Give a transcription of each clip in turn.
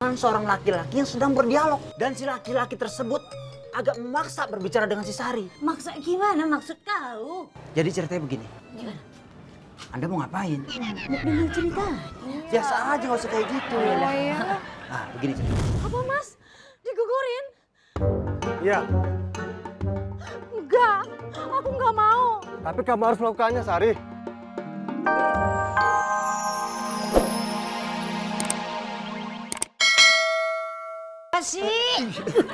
dengan seorang laki-laki yang sedang berdialog. Dan si laki-laki tersebut agak memaksa berbicara dengan si Sari. Maksud gimana maksud kau? Jadi ceritanya begini. Gimana? Anda mau ngapain? Mau dengar cerita? Biasa aja, nggak usah kayak gitu. Oh iya. Nah, begini ceritanya. Apa mas? Digugurin? Iya, Enggak, aku nggak mau. tapi kamu harus melakukannya, Sari. Kasih.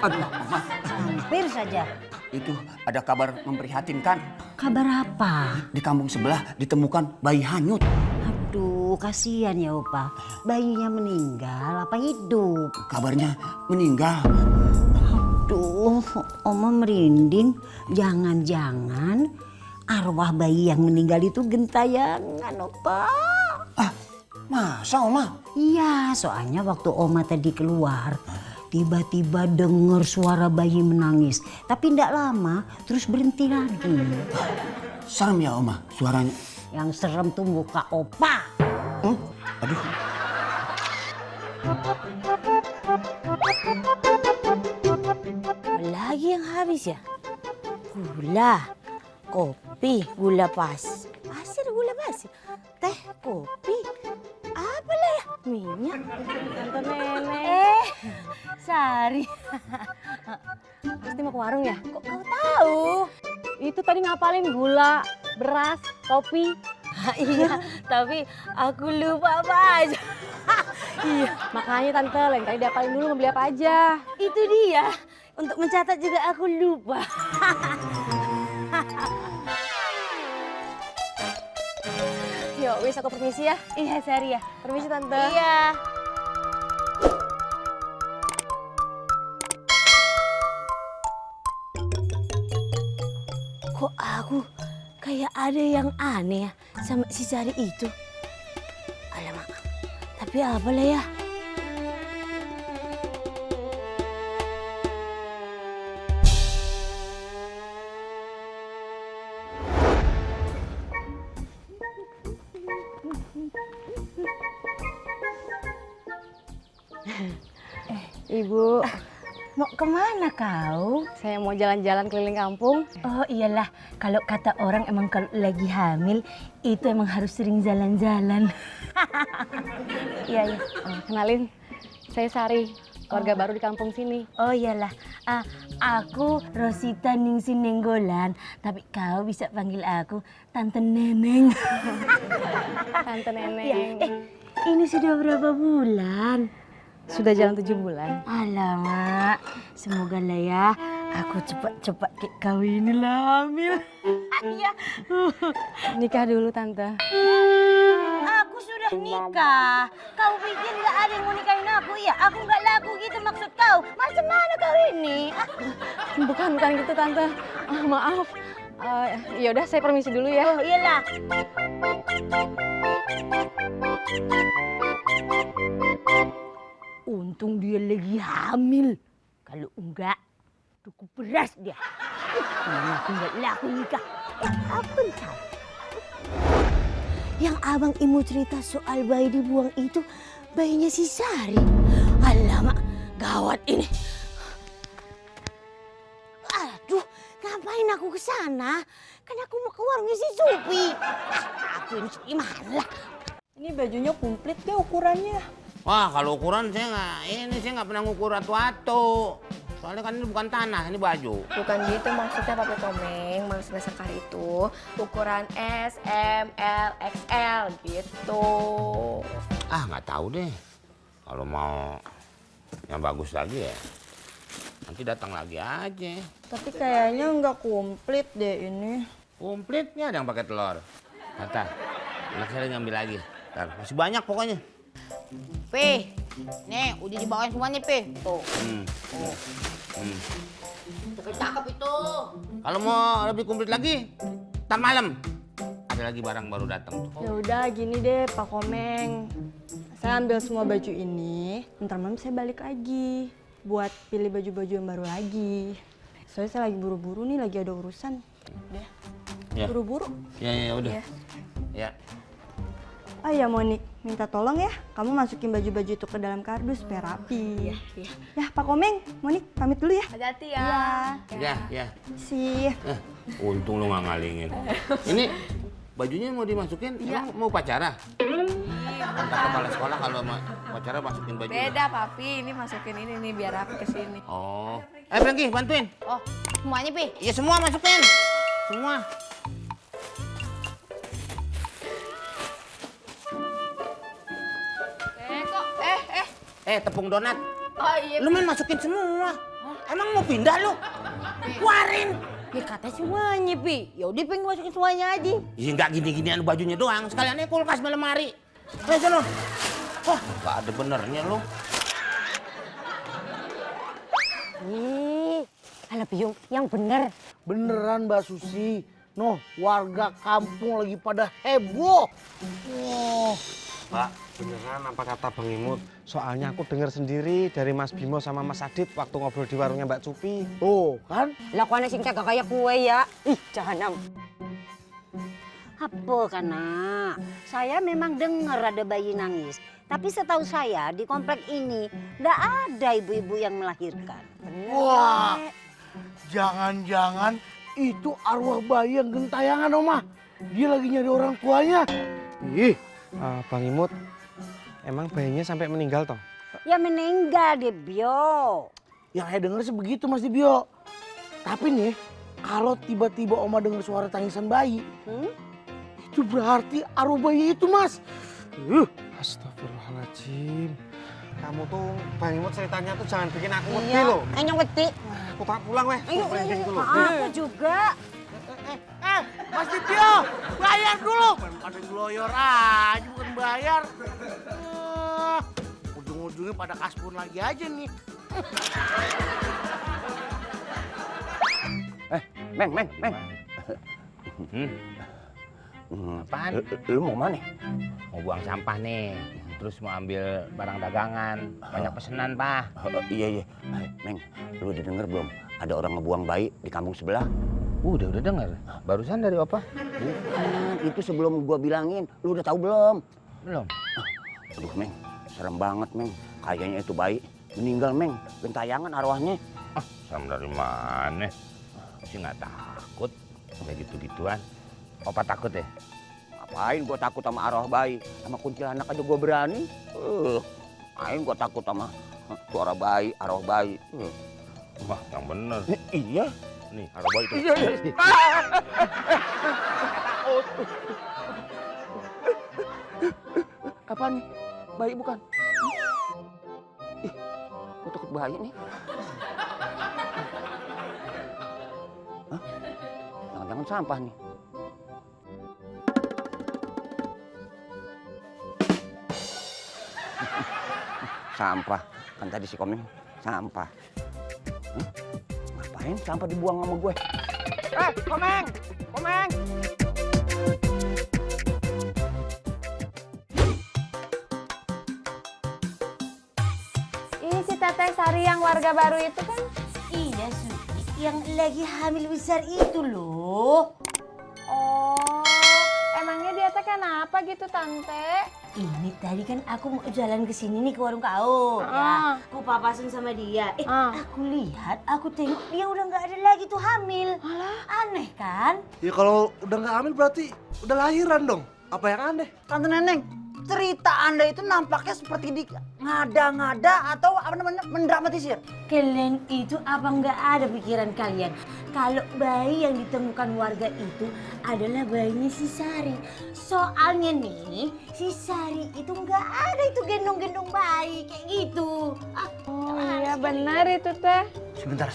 Aduh, Mama, Hampir saja. itu ada kabar memprihatinkan. Kabar apa? Di kampung sebelah ditemukan bayi hanyut. Aduh, kasihan ya Opa. Bayinya meninggal apa hidup? Kabarnya meninggal. Aduh, Oma merinding. Jangan-jangan arwah bayi yang meninggal itu gentayangan, Opa. Ah, masa, Oma? Iya, soalnya waktu Oma tadi keluar, tiba-tiba dengar suara bayi menangis. Tapi tidak lama, terus berhenti lagi. Serem ya, Oma, suaranya. Yang serem tuh muka Opa. Aduh. Lagi yang habis ya? Gula, kopi, gula pas. Pasir, gula pasir. Teh, kopi. Apa lah ya? Minyak. Tante Nenek. Sari. Pasti mau ke warung ya? Kok kau tahu? Itu tadi ngapalin gula, beras, kopi. Iya, tapi aku lupa apa aja. Iya, makanya Tante lain kali diapalin dulu mau beli apa aja. Itu dia. Untuk mencatat juga aku lupa. Yuk, wis aku permisi ya. Iya, Sari ya. Permisi Tante. Iya. Kok aku kayak ada yang aneh ya sama si Sari itu. Alamak, tapi apa lah ya? Ibu, mau kemana kau? Saya mau jalan-jalan keliling kampung. Oh iyalah, kalau kata orang emang kalau lagi hamil itu emang harus sering jalan-jalan. Iya, iya. Kenalin, saya Sari, warga baru di kampung sini. Oh iyalah, aku Rosita Ningsi Nenggolan, tapi kau bisa panggil aku Tante Neneng. Tante Neneng. Ya, ini sudah berapa bulan? Sudah jalan 7 bulan. Alamak, semoga lah ya aku cepat-cepat kayak kau inilah hamil. Iya. Nikah dulu Tante. Aku sudah nikah. Kau pikir nggak ada yang mau nikahin aku? Ya, aku nggak laku gitu maksud kau. Macam mana kau ini? Bukan gitu Tante. Maaf. Ya udah saya permisi dulu ya. Oh iyalah. Untung dia lagi hamil. Kalau enggak, cukup beras dia. Mana aku enggak laku nikah. Apa entah. Yang abang Imu cerita soal bayi dibuang itu, bayinya si Sari. Alamak, gawat ini. Aduh, ngapain aku ke sana? Kan aku mau ke warungnya si Supi. Aku ini gimana lah. Ini bajunya komplit deh ukurannya. Wah, kalau ukuran saya nggak pernah ngukur atu-atu. Soalnya kan ini bukan tanah, ini baju. Bukan gitu maksudnya Papi Komeng, maksudnya Sekar itu ukuran S, M, L, XL gitu. Ah, nggak tahu deh. Kalau mau yang bagus lagi ya, nanti datang lagi aja. Tapi kayaknya nggak komplit deh ini. Komplitnya ada yang pakai telur. Tata, anak saya ngambil lagi. Ntar, masih banyak pokoknya. Pi, nih udah dibawain semua nih Pi. Tuh. Cakep-cakep itu. Kalau mau lebih komplit lagi, ntar malam. Ada lagi barang baru datang tuh. Ya udah gini deh Pak Komeng. Saya ambil semua baju ini, ntar malam saya balik lagi buat pilih baju-baju yang baru lagi. Soalnya saya lagi buru-buru nih, lagi ada urusan. Udah. Ya. Buru-buru. Ya udah. Ya. Ya. Oh iya Monik, minta tolong ya, kamu masukin baju-baju itu ke dalam kardus supaya rapi. Iya. Ya Pak Komeng, Monik pamit dulu ya. Hati-hati ya. Ya. Sih. Untung lu nggak ngalingin. Ini bajunya mau dimasukin, emang mau pacara? Kan kata kepala sekolah kalau pacara masukin baju. Beda papi, ini masukin ini nih biar rapi ke sini. Oh. Franky, bantuin. Oh, semuanya pi? Iya semua masukin. Semua. Tepung donat. Oh iya. Lu main masukin semua. Emang mau pindah lu? Keluarin. Ya kata semuanya pi. Yaudah pengen masukin semuanya aja. Iya nggak gini-ginian bajunya doang. Sekalian aja kulkas sama lemari. Ayo sana. Wah, nggak ada benernya lu. Alah Biung, yang bener. Beneran Mbak Susi. Noh, warga kampung lagi pada heboh. Oh. Pak, beneran apa kata Bang Imut? Soalnya aku dengar sendiri dari Mas Bimo sama Mas Adit waktu ngobrol di warungnya Mbak Cupi. Tuh, kan? Lakuannya sing kagak kayak kue ya. Ih, jahanam. Apa kana? Saya memang dengar ada bayi nangis. Tapi setahu saya di komplek ini nggak ada ibu-ibu yang melahirkan. Wah, jangan-jangan itu arwah bayi yang gentayangan, Oma. Dia lagi nyari orang tuanya. Ih. Bang Imut, emang bayinya sampai meninggal toh? Ya meninggal deh, Bio. Yang saya dengar sih begitu, Mas Dibio. Tapi nih, kalau tiba-tiba Oma dengar suara tangisan bayi, itu berarti arwah bayi itu, Mas. Astagfirullahaladzim. Kamu tuh, Bang Imut ceritanya tuh jangan bikin aku wedi Iya, loh. hanya wedi. Aku tak pulang weh. Ayo, aku juga. Mas Dibio, bayar dulu. Pada ngeloyor aja, bukan bayar. Ujung-ujungnya pada kasbon lagi aja nih. Meng. Apaan? Lu mau mana? Mau buang sampah nih. Terus mau ambil barang dagangan. Banyak pesenan, Pak. Iya. Meng, lu udah denger belum? Ada orang ngebuang bayi di kampung sebelah. Udah denger. Barusan dari apa? Itu sebelum gua bilangin. Lu udah tahu belum? Belum. Aduh, Meng. Serem banget, Meng. Kayaknya itu bayi meninggal, Meng. Gentayangan arwahnya. Serem dari mana? Sih nggak takut. Kayak gitu-gituan. Opa takut ya? Ngapain gua takut sama arwah bayi? Sama kuntilanak aja gua berani. Ngapain gua takut sama suara bayi, arwah bayi. Wah, yang bener. Iya. Nih, arwah bayi tuh. Iya. Apa nih? Bayi bukan? Ih, gua takut bayi nih. Hah? Jangan-jangan sampah nih. Sampah. Kan tadi si Komeng sampah. Hah? Ngapain sampah dibuang sama gue? Komeng! Komeng! Ini si Teteh Sari yang warga baru itu kan? Iya, Suti. Yang lagi hamil besar itu loh. Oh, emangnya dia teh kenapa gitu Tante? Ini tadi kan aku mau jalan ke sini nih ke warung kau. Ya, aku papasan sama dia. Aku lihat, aku tengok dia udah nggak ada lagi tuh hamil. Aneh kan? Ya kalau udah nggak hamil berarti udah lahiran dong. Apa yang aneh? Tante Neneng, cerita Anda itu nampaknya seperti di ngada-ngada atau apa namanya mendramatisir. Kalian itu apa nggak ada pikiran kalian? Kalau bayi yang ditemukan warga itu adalah bayinya si Sari. Soalnya nih, si Sari itu nggak ada itu gendong-gendong bayi kayak gitu. Oh iya benar itu teh. Sebentar.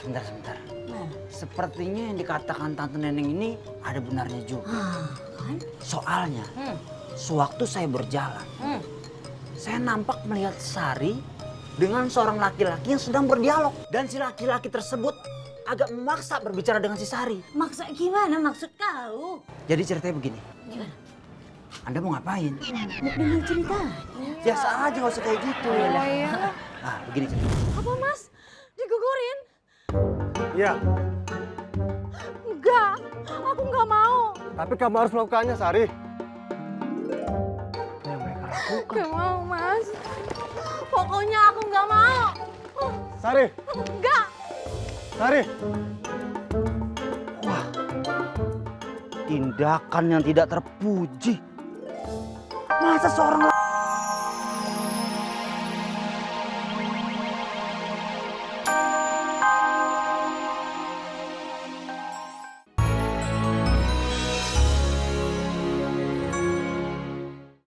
Sepertinya yang dikatakan Tante Neneng ini ada benarnya juga. Kan? Soalnya, sewaktu saya berjalan, saya nampak melihat Sari dengan seorang laki-laki yang sedang berdialog. Dan si laki-laki tersebut agak memaksa berbicara dengan si Sari. Maksud gimana maksud kau? Jadi ceritanya begini. Gimana? Anda mau ngapain? Mau dengar cerita? Biasa aja, gak usah kayak gitu. Nah, begini cerita. Apa Mas? Digugurin? Iya, Enggak, aku nggak mau. tapi kamu harus melakukannya, Sari. Gak mau, Mas. Pokoknya aku gak mau. Sari, Enggak. Sari. Wah, tindakan yang tidak terpuji. Masa seorang